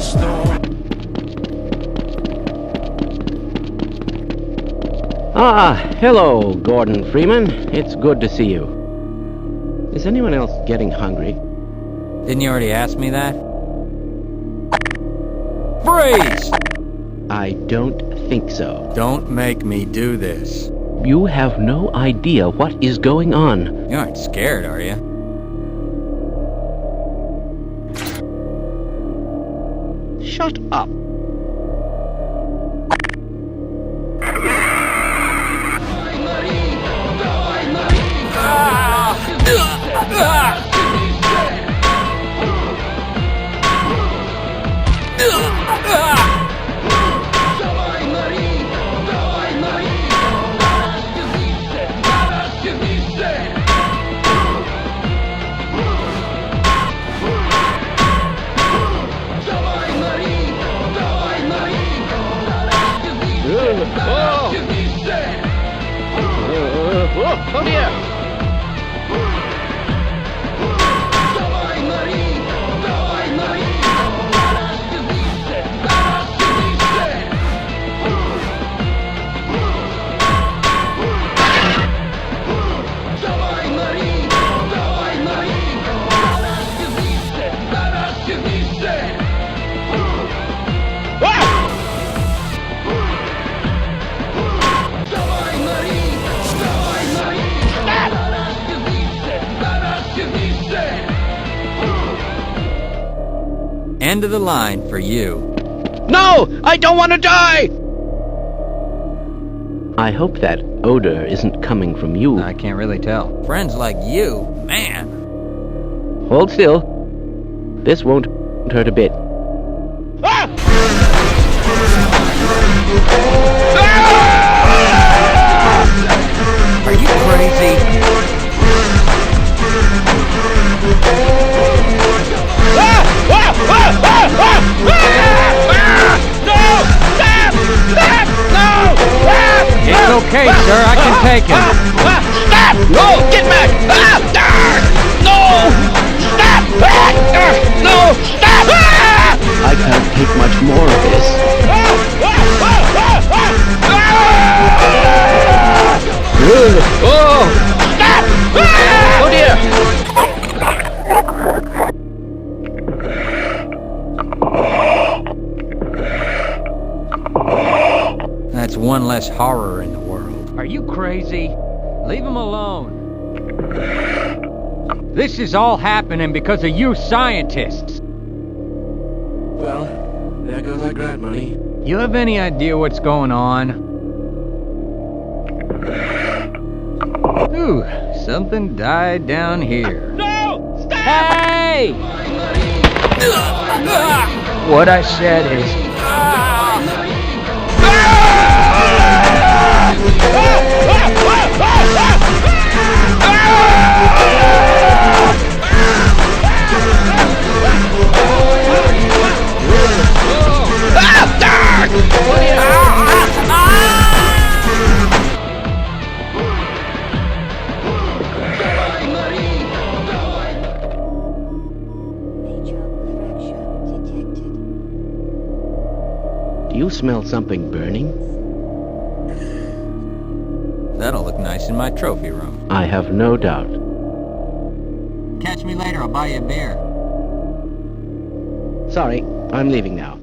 storm. Ah, hello, Gordon Freeman. It's good to see you. Is anyone else getting hungry? Didn't you already ask me that? Freeze! I don't think so. Don't make me do this. You have no idea what is going on. You aren't scared, are you? Shut up. Oh dear! End of the line for you. No! I don't want to die! I hope that odor isn't coming from you. I can't really tell. Friends like you, man. Hold still. This won't hurt a bit. Ah! Are you crazy? It's okay, sir. I can take him. Stop! No! Get back! No! Stop! No! Stop! I can't take much more of this. Oh! Stop! Oh dear! That's one less horror in the world. Are you crazy? Leave him alone. This is all happening because of you scientists. Well, there goes our grant money. You have any idea what's going on? Ooh, something died down here. No! Stop! Hey! What I said is... Do you smell something burning? That'll look nice in my trophy room. I have no doubt. Catch me later, I'll buy you a beer. Sorry, I'm leaving now.